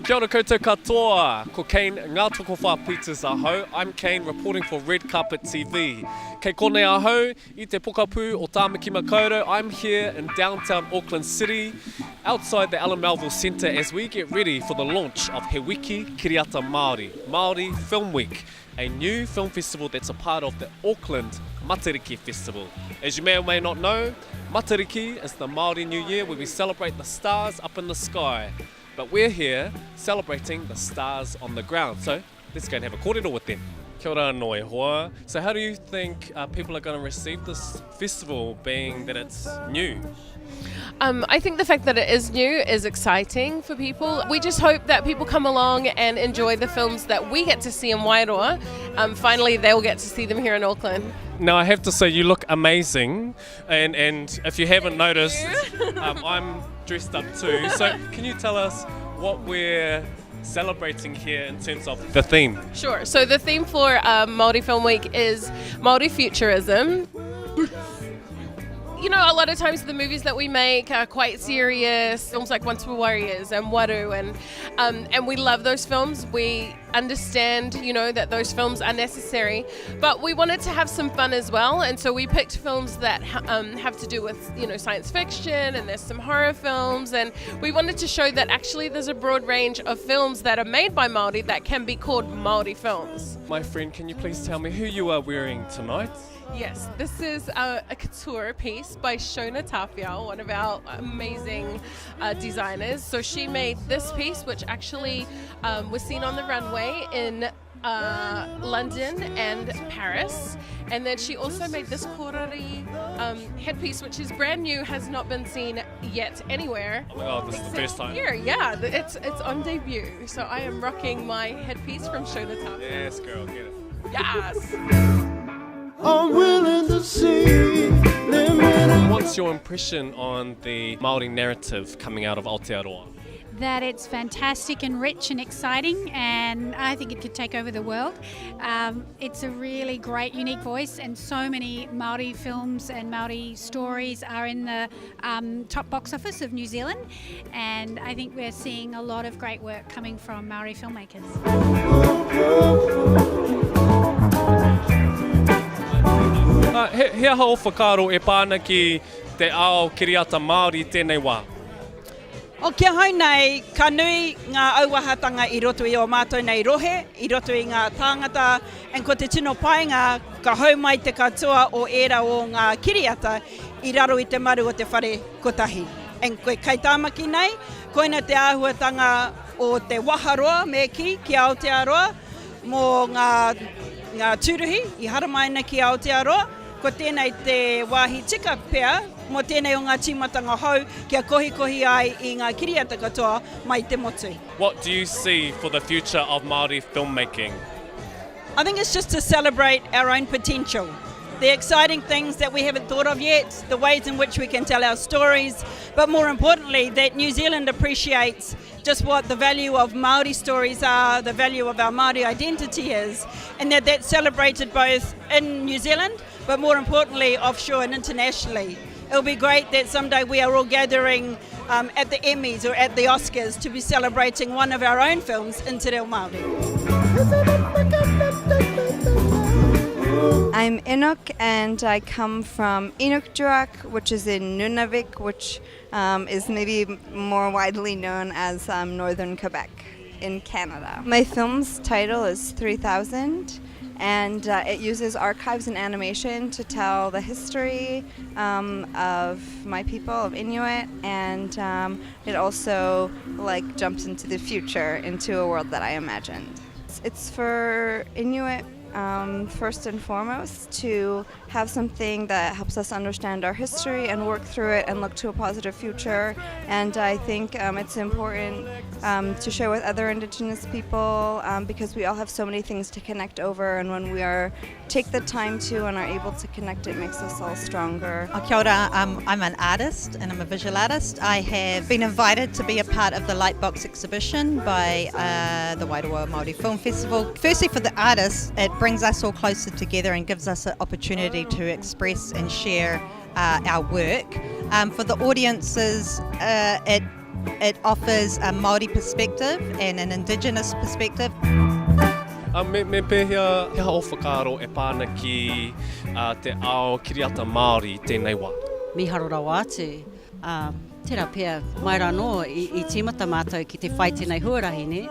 Kia ora koutou katoa, ko Kane ngā toko whāpuitas ahau. I'm Kane reporting for Redcarpetnz.tv. Kei konei ahau, I te pokapū o Tāmaki Makaurau. I'm here in downtown Auckland City, outside the Alan Melville Centre as we get ready for the launch of He Wiki Kiriata Māori, Māori Film Week, a new film festival that's a part of the Auckland Matariki Festival. As you may or may not know, Matariki is the Māori New Year where we celebrate the stars up in the sky. But we're here celebrating the stars on the ground. So let's go and have a kōrero with them. Kia ora noi hoa. So how do you think people are going to receive this festival, being that it's new? I think the fact that it is new is exciting for people. We just hope that people come along and enjoy the films that we get to see in Wairoa. Finally, they'll get to see them here in Auckland. Now, I have to say, you look amazing. And if you haven't noticed, I'm dressed up too. So can you tell us what we're celebrating here in terms of the theme? Sure. So the theme for Māori Film Week is Māori Futurism. You know, a lot of times the movies that we make are quite serious, films like Once Were Warriors and Waru, and we love those films. We understand, you know, that those films are necessary, but we wanted to have some fun as well, and so we picked films that have to do with, you know, science fiction, and there's some horror films, and we wanted to show that actually there's a broad range of films that are made by Māori that can be called Māori films. My friend, can you please tell me who you are wearing tonight? Yes, this is a couture piece by Natasha, one of our amazing designers. So she made this piece, which actually was seen on the runway in London and Paris. And then she also made this korari headpiece, which is brand new, has not been seen yet anywhere. Oh my god, this is the first time. Here, yeah, it's on debut. So I am rocking my headpiece from Natasha. Yes, girl, get it. Yes! I'm willing to see. What's your impression on the Māori narrative coming out of Aotearoa? That it's fantastic and rich and exciting, and I think it could take over the world. It's a really great, unique voice, and so many Māori films and Māori stories are in the top box office of New Zealand, and I think we're seeing a lot of great work coming from Māori filmmakers. Hea hao whakaro e pāna ki te ao Kiriata Māori tēnei wā. O kia hau nei, ka nui ngā auahatanga I roto I o mātou nei rohe, I roto I ngā tāngata, and ko te tino painga, ka hau mai te katoa o era o ngā kiriata, I raro I te maru o te whare kotahi. And koe kai tāmaki nei, koina te āhuatanga o te waharoa me ki Aotearoa, mō ngā tūruhi, I haramaina ki Aotearoa, ko tēnei te wāhi tika pea, mo tēnei o ngā tīmatanga hau, kia kohi ai I ngā kiriata katoa mai te motu. What do you see for the future of Māori filmmaking? I think it's just to celebrate our own potential. The exciting things that we haven't thought of yet, the ways in which we can tell our stories, but more importantly, that New Zealand appreciates just what the value of Māori stories are, the value of our Māori identity is, and that that's celebrated both in New Zealand, but more importantly, offshore and internationally. It'll be great that someday we are all gathering at the Emmys or at the Oscars to be celebrating one of our own films in Te Reo Māori. I'm Inuk, and I come from Inukjuak, which is in Nunavik, which is maybe more widely known as Northern Quebec in Canada. My film's title is 3000, and it uses archives and animation to tell the history of my people, of Inuit, and it also jumps into the future, into a world that I imagined. It's for Inuit first and foremost, to have something that helps us understand our history and work through it and look to a positive future. And I think it's important to share with other Indigenous people because we all have so many things to connect over, and when we take the time to and are able to connect, it makes us all stronger. Kia ora, I'm an artist and I'm a visual artist. I have been invited to be a part of the Lightbox exhibition by the Wairoa Māori Film Festival. Firstly, for the artists, it brings us all closer together and gives us an opportunity to express and share our work. For the audiences, it It offers a Māori perspective and an indigenous perspective. Me pēhea he hao whakaaro e pāna ki te ao Kiriata Māori tēnei wā. Miharo rawa atu. Tērā pia mai rā no i tīmata mātou ki te whai tēnei huarahi ne.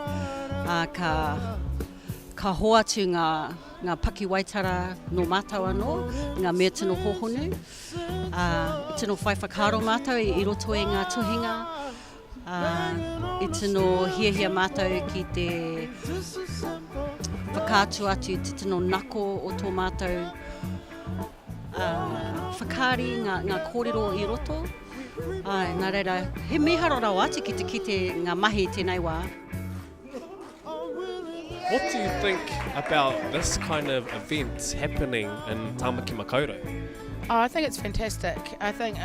Ka hoa atu ngā paki waitara no mātou anō, ngā mea tino hohonu. Tino whai whakaaro mātou i roto e ngā tuhinga. I tino hiahia mātou ki te whakaatu atu te tino nako o tō mātou. Whakaari ngā kōrero i roto. Nā reira, he meharo rau atu ki te ngā mahi tēnei wā. What do you think about this kind of event happening in Tāmaki Makaurau? Oh, I think it's fantastic. I think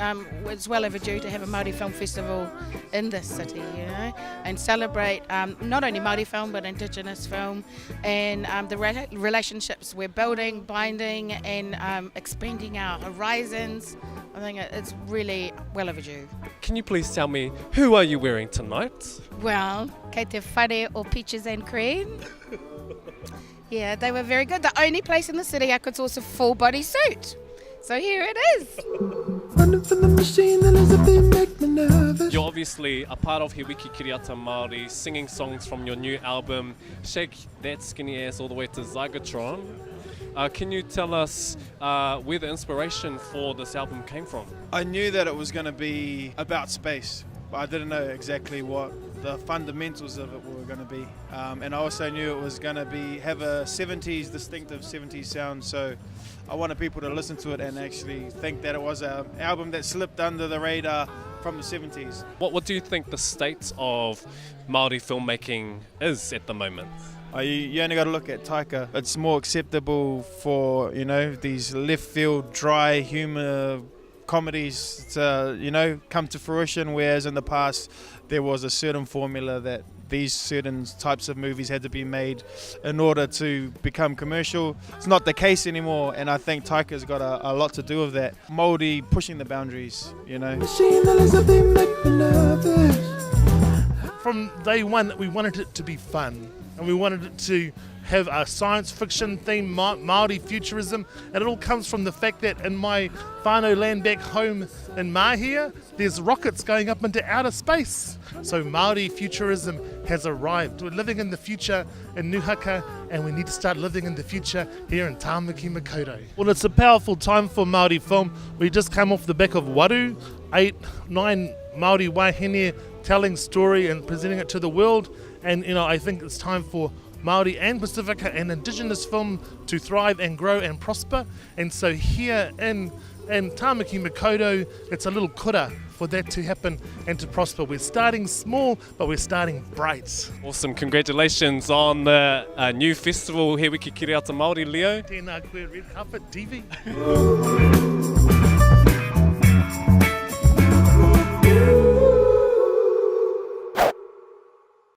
it's well overdue to have a Māori Film Festival in this city, you know, and celebrate not only Māori film but indigenous film and the relationships we're building, binding and expanding our horizons. I think it's really well overdue. Can you please tell me, who are you wearing tonight? Well, kei te whare o peaches and cream. Yeah, they were very good. The only place in the city I could source a full body suit. So here it is. You're obviously a part of He Wiki Kiriata Māori, singing songs from your new album, Shake That Skinny Ass All the Way to Zygatron. Can you tell us where the inspiration for this album came from? I knew that it was going to be about space, but I didn't know exactly what the fundamentals of it were going to be. And I also knew it was going to have a distinctive 70s sound, so I wanted people to listen to it and actually think that it was an album that slipped under the radar from the 70s. What do you think the state of Māori filmmaking is at the moment? You only got to look at Taika. It's more acceptable for, you know, these left field, dry humour comedies to, you know, come to fruition, whereas in the past there was a certain formula that these certain types of movies had to be made in order to become commercial. It's not the case anymore, and I think Taika's got a lot to do with that. Māori pushing the boundaries, you know. From day one, we wanted it to be fun, and we wanted it to have a science fiction theme, Māori Futurism, and it all comes from the fact that in my whānau land back home in Mahia, there's rockets going up into outer space. So Māori Futurism has arrived. We're living in the future in Nuhaka, and we need to start living in the future here in Tāmaki Makaurau. Well, it's a powerful time for Māori film. We just came off the back of Waru, 8-9 Māori wahine telling story and presenting it to the world, and you know, I think it's time for Māori and Pacifica and indigenous film to thrive and grow and prosper. And so here in Tāmaki Makaurau, it's a little kura for that to happen and to prosper. We're starting small, but we're starting bright. Awesome, congratulations on the new festival, He Wiki Kiriata Māori, Leo. Tēnā koe, Redcarpetnz.tv.